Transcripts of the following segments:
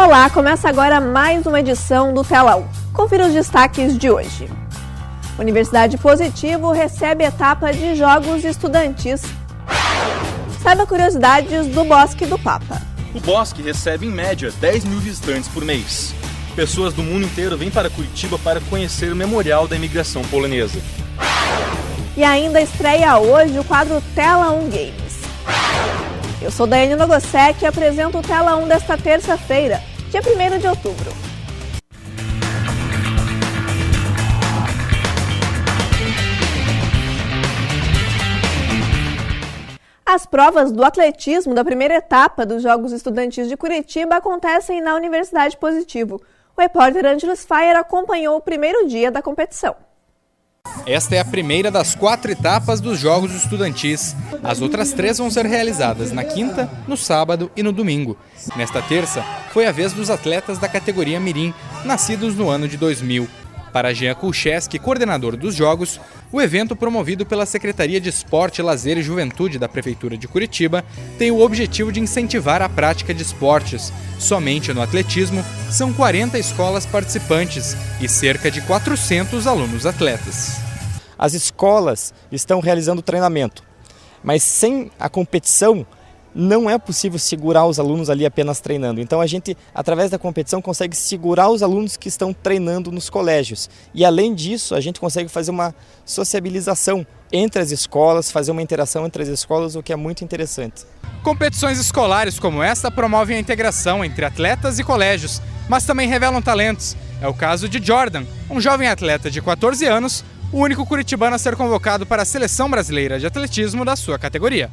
Olá, começa agora mais uma edição do Tela 1. Confira os destaques de hoje. Universidade Positivo recebe etapa de Jogos Estudantis. Saiba curiosidades do Bosque do Papa. O Bosque recebe em média 10 mil visitantes por mês. Pessoas do mundo inteiro vêm para Curitiba para conhecer o Memorial da Imigração Polonesa. E ainda estreia hoje o quadro Tela 1 Games. Eu sou Daiane Nogosek e apresento o Tela 1 desta terça-feira, dia 1º de outubro. As provas do atletismo da primeira etapa dos Jogos Estudantis de Curitiba acontecem na Universidade Positivo. O repórter Ângelos Faier acompanhou o primeiro dia da competição. Esta é a primeira das 4 etapas dos Jogos Estudantis. As outras 3 vão ser realizadas na quinta, no sábado e no domingo. Nesta terça, foi a vez dos atletas da categoria Mirim, nascidos no ano de 2000. Para Jean Kulcheski, coordenador dos Jogos, o evento promovido pela Secretaria de Esporte, Lazer e Juventude da Prefeitura de Curitiba tem o objetivo de incentivar a prática de esportes. Somente no atletismo, são 40 escolas participantes e cerca de 400 alunos atletas. As escolas estão realizando treinamento, mas sem a competição não é possível segurar os alunos ali apenas treinando. Então a gente, através da competição, consegue segurar os alunos que estão treinando nos colégios. E além disso, a gente consegue fazer uma sociabilização entre as escolas, fazer uma interação entre as escolas, o que é muito interessante. Competições escolares como esta promovem a integração entre atletas e colégios, mas também revelam talentos. É o caso de Jordan, um jovem atleta de 14 anos, o único curitibano a ser convocado para a Seleção Brasileira de Atletismo da sua categoria.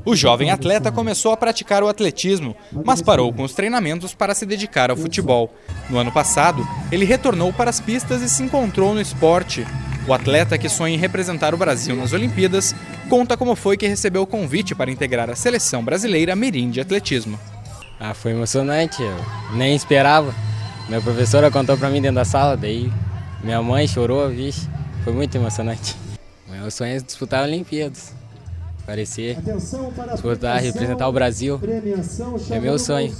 O jovem atleta começou a praticar o atletismo, mas parou com os treinamentos para se dedicar ao futebol. No ano passado, ele retornou para as pistas e se encontrou no esporte. O atleta, que sonha em representar o Brasil nas Olimpíadas, conta como foi que recebeu o convite para integrar a Seleção Brasileira Mirim de Atletismo. Foi emocionante, eu nem esperava. Minha professora contou para mim dentro da sala, daí minha mãe chorou, vixe, foi muito emocionante. Meu sonho é disputar Olimpíadas. Aparecer, disputar, representar o Brasil, é meu sonho.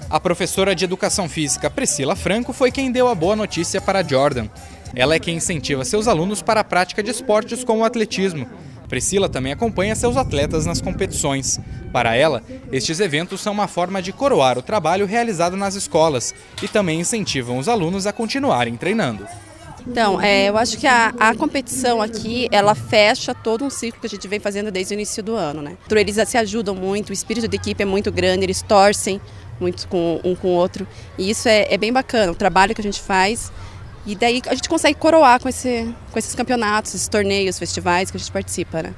A professora de Educação Física Priscila Franco foi quem deu a boa notícia para Jordan. Ela é quem incentiva seus alunos para a prática de esportes como o atletismo. Priscila também acompanha seus atletas nas competições. Para ela, estes eventos são uma forma de coroar o trabalho realizado nas escolas e também incentivam os alunos a continuarem treinando. Então, eu acho que a competição aqui, ela fecha todo um ciclo que a gente vem fazendo desde o início do ano, né? Eles se ajudam muito, o espírito de equipe é muito grande, eles torcem muito um com o outro. E isso é bem bacana, o trabalho que a gente faz. E daí a gente consegue coroar com esses campeonatos, esses torneios, festivais que a gente participa, né?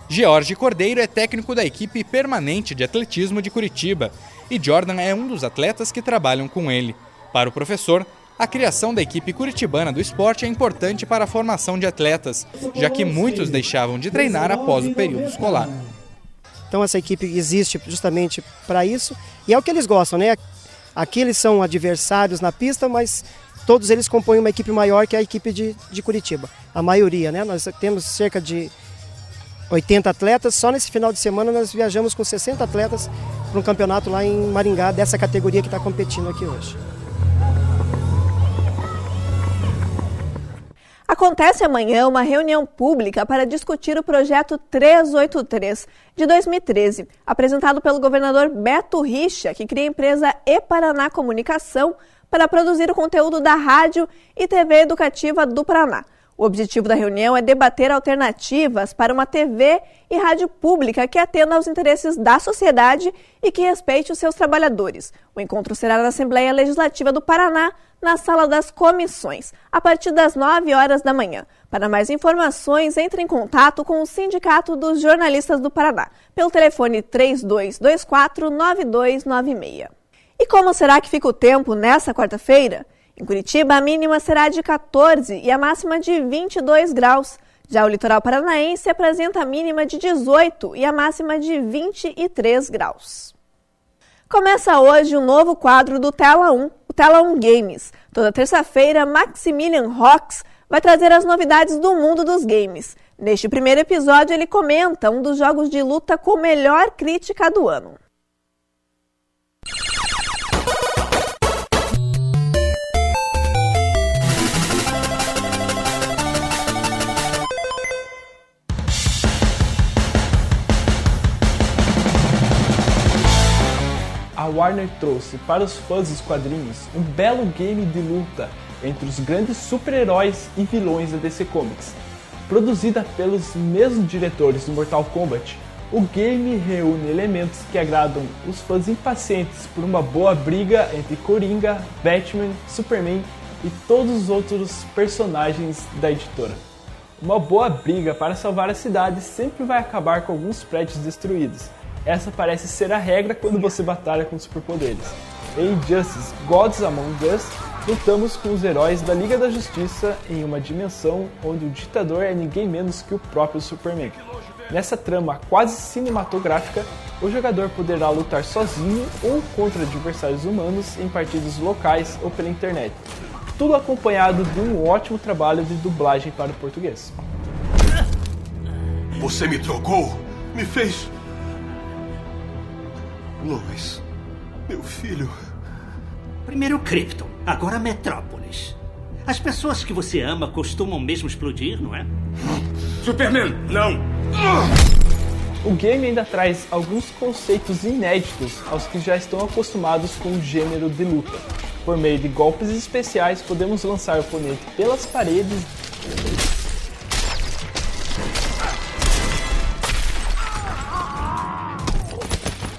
George Cordeiro é técnico da equipe permanente de atletismo de Curitiba e Jordan é um dos atletas que trabalham com ele. Para o professor, a criação da equipe curitibana do esporte é importante para a formação de atletas, já que muitos deixavam de treinar após o período escolar. Então essa equipe existe justamente para isso e é o que eles gostam, né? Aqui eles são adversários na pista, mas todos eles compõem uma equipe maior que a equipe de Curitiba. A maioria, né? Nós temos cerca de 80 atletas, só nesse final de semana nós viajamos com 60 atletas para um campeonato lá em Maringá, dessa categoria que está competindo aqui hoje. Acontece amanhã uma reunião pública para discutir o projeto 383 de 2013, apresentado pelo governador Beto Richa, que cria a empresa E-Paraná Comunicação para produzir o conteúdo da rádio e TV educativa do Paraná. O objetivo da reunião é debater alternativas para uma TV e rádio pública que atenda aos interesses da sociedade e que respeite os seus trabalhadores. O encontro será na Assembleia Legislativa do Paraná, na Sala das Comissões, a partir das 9 horas da manhã. Para mais informações, entre em contato com o Sindicato dos Jornalistas do Paraná, pelo telefone 3224-9296. E como será que fica o tempo nessa quarta-feira? Em Curitiba, a mínima será de 14 e a máxima de 22 graus. Já o litoral paranaense apresenta a mínima de 18 e a máxima de 23 graus. Começa hoje um novo quadro do Tela 1, o Tela 1 Games. Toda terça-feira, Maximilian Rox vai trazer as novidades do mundo dos games. Neste primeiro episódio, ele comenta um dos jogos de luta com melhor crítica do ano. Warner trouxe para os fãs dos quadrinhos um belo game de luta entre os grandes super-heróis e vilões da DC Comics. Produzida pelos mesmos diretores do Mortal Kombat, o game reúne elementos que agradam os fãs impacientes por uma boa briga entre Coringa, Batman, Superman e todos os outros personagens da editora. Uma boa briga para salvar a cidade sempre vai acabar com alguns prédios destruídos. Essa parece ser a regra quando você batalha com superpoderes. Em Injustice Gods Among Us, lutamos com os heróis da Liga da Justiça em uma dimensão onde o ditador é ninguém menos que o próprio Superman. Nessa trama quase cinematográfica, o jogador poderá lutar sozinho ou contra adversários humanos em partidas locais ou pela internet. Tudo acompanhado de um ótimo trabalho de dublagem para o português. Você me trocou? Me fez... Lois, meu filho... Primeiro Krypton, agora Metrópolis. As pessoas que você ama costumam mesmo explodir, não é? Superman, não! O game ainda traz alguns conceitos inéditos aos que já estão acostumados com o gênero de luta. Por meio de golpes especiais, podemos lançar o oponente pelas paredes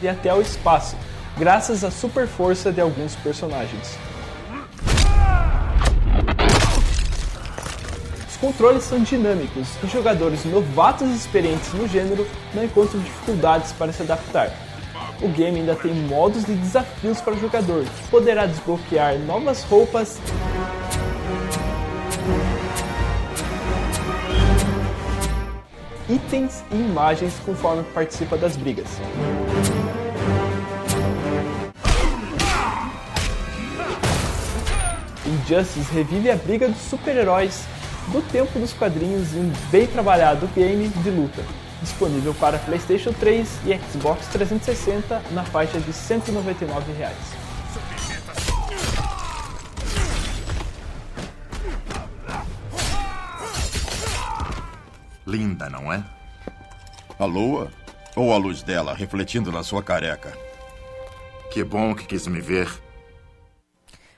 e até o espaço, graças à super força de alguns personagens. Os controles são dinâmicos e jogadores novatos e experientes no gênero não encontram dificuldades para se adaptar. O game ainda tem modos de desafios para o jogador, que poderá desbloquear novas roupas itens e imagens conforme participa das brigas. Injustice revive a briga dos super-heróis do tempo dos quadrinhos em um bem trabalhado game de luta, disponível para PlayStation 3 e Xbox 360 na faixa de R$ 199. Linda, não é? A lua? Ou a luz dela refletindo na sua careca? Que bom que quis me ver.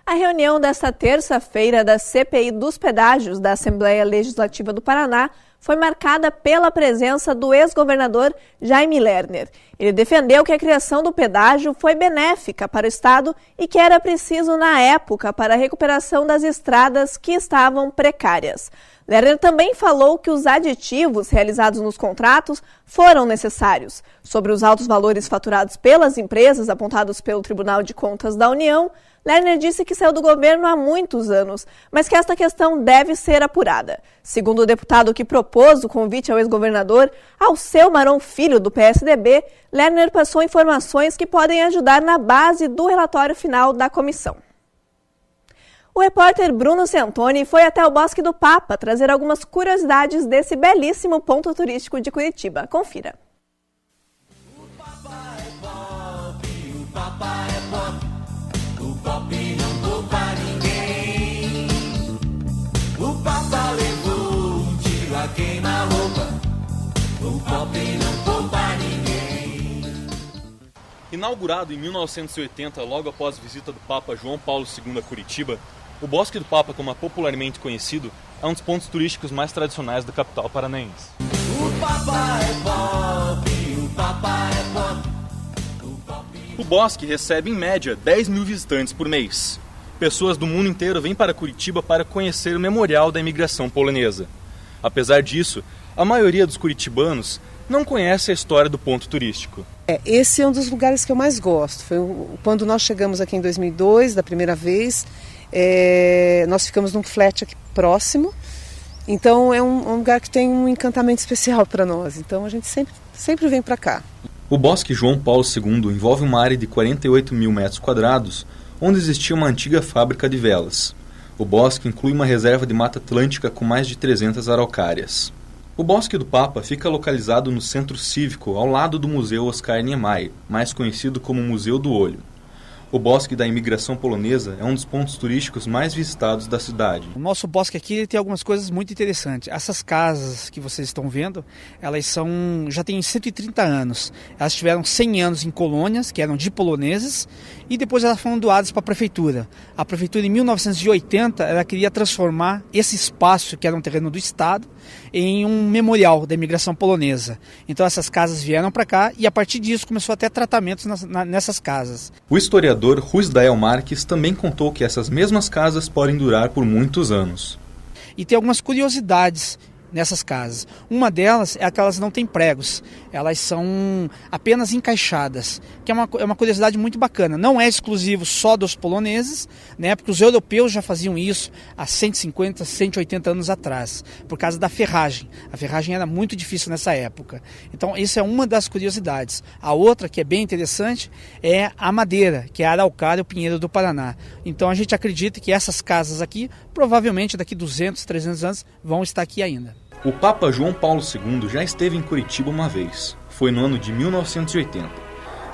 A reunião desta terça-feira da CPI dos Pedágios da Assembleia Legislativa do Paraná foi marcada pela presença do ex-governador Jaime Lerner. Ele defendeu que a criação do pedágio foi benéfica para o Estado e que era preciso na época para a recuperação das estradas que estavam precárias. Lerner também falou que os aditivos realizados nos contratos foram necessários. Sobre os altos valores faturados pelas empresas apontados pelo Tribunal de Contas da União, Lerner disse que saiu do governo há muitos anos, mas que esta questão deve ser apurada. Segundo o deputado que propôs o convite ao ex-governador, Alceu Maron Filho, do PSDB, Lerner passou informações que podem ajudar na base do relatório final da comissão. O repórter Bruno Centoni foi até o Bosque do Papa trazer algumas curiosidades desse belíssimo ponto turístico de Curitiba. Confira. O Papa é pop, o Papa é pop. O pop não poupa ninguém. O Papa levou um tiro a queima-roupa. O pop não poupa ninguém. Inaugurado em 1980, logo após a visita do Papa João Paulo II a Curitiba, o Bosque do Papa, como é popularmente conhecido, é um dos pontos turísticos mais tradicionais da capital paranaense. O Papa é pop, o Papa é pop. O bosque recebe, em média, 10 mil visitantes por mês. Pessoas do mundo inteiro vêm para Curitiba para conhecer o memorial da imigração polonesa. Apesar disso, a maioria dos curitibanos não conhece a história do ponto turístico. Esse é um dos lugares que eu mais gosto. Foi quando nós chegamos aqui em 2002, da primeira vez, nós ficamos num flat aqui próximo. Então é um lugar que tem um encantamento especial para nós. Então a gente sempre vem para cá. O Bosque João Paulo II envolve uma área de 48 mil metros quadrados, onde existia uma antiga fábrica de velas. O bosque inclui uma reserva de mata atlântica com mais de 300 araucárias. O Bosque do Papa fica localizado no centro cívico, ao lado do Museu Oscar Niemeyer, mais conhecido como Museu do Olho. O Bosque da Imigração Polonesa é um dos pontos turísticos mais visitados da cidade. O nosso bosque aqui tem algumas coisas muito interessantes. Essas casas que vocês estão vendo, elas já têm 130 anos. Elas tiveram 100 anos em colônias, que eram de poloneses, e depois elas foram doadas para a prefeitura. A prefeitura, em 1980, ela queria transformar esse espaço, que era um terreno do Estado, em um memorial da imigração polonesa. Então essas casas vieram para cá e a partir disso começou a ter tratamentos nessas casas. O historiador Rusdael Marques também contou que essas mesmas casas podem durar por muitos anos. E tem algumas curiosidades nessas casas. Uma delas é que elas não têm pregos, elas são apenas encaixadas, que é uma curiosidade muito bacana. Não é exclusivo só dos poloneses, né, porque os europeus já faziam isso há 150, 180 anos atrás, por causa da ferragem. A ferragem era muito difícil nessa época. Então, isso é uma das curiosidades. A outra, que é bem interessante, é a madeira, que é a araucária, o pinheiro do Paraná. Então, a gente acredita que essas casas aqui, provavelmente daqui 200, 300 anos, vão estar aqui ainda. O Papa João Paulo II já esteve em Curitiba uma vez. Foi no ano de 1980.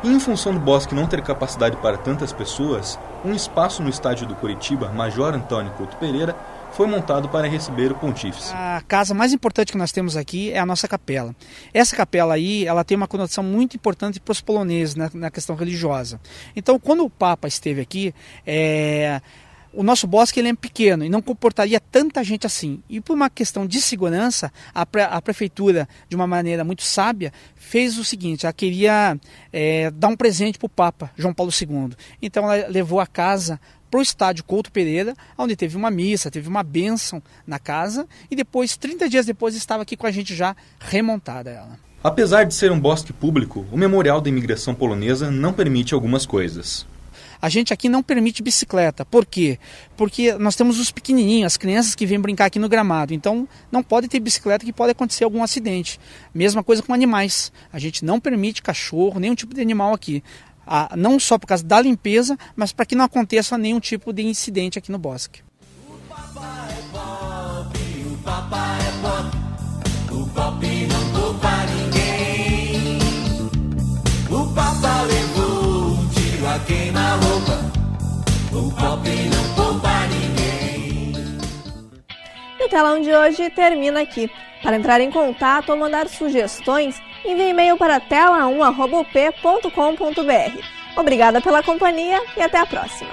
E em função do bosque não ter capacidade para tantas pessoas, um espaço no estádio do Curitiba, Major Antônio Couto Pereira, foi montado para receber o pontífice. A casa mais importante que nós temos aqui é a nossa capela. Essa capela aí, ela tem uma conotação muito importante para os poloneses na questão religiosa. Então, quando o Papa esteve aqui, o nosso bosque ele é pequeno e não comportaria tanta gente assim. E por uma questão de segurança, a prefeitura, de uma maneira muito sábia, fez o seguinte: ela queria dar um presente para o Papa João Paulo II. Então ela levou a casa para o estádio Couto Pereira, onde teve uma missa, teve uma bênção na casa, e depois, 30 dias depois, estava aqui com a gente já remontada ela. Apesar de ser um bosque público, o Memorial da Imigração Polonesa não permite algumas coisas. A gente aqui não permite bicicleta. Por quê? Porque nós temos os pequenininhos, as crianças que vêm brincar aqui no gramado. Então não pode ter bicicleta, que pode acontecer algum acidente. Mesma coisa com animais. A gente não permite cachorro, nenhum tipo de animal aqui. Não só por causa da limpeza, mas para que não aconteça nenhum tipo de incidente aqui no bosque. O Papa é pop, o Papa é pop, o pop não poupa ninguém. O Papa levou um tiro a queima-roupa, o pop não poupa ninguém. E o telão de hoje termina aqui. Para entrar em contato ou mandar sugestões, envie e-mail para tela1@up.com.br. Obrigada pela companhia e até a próxima.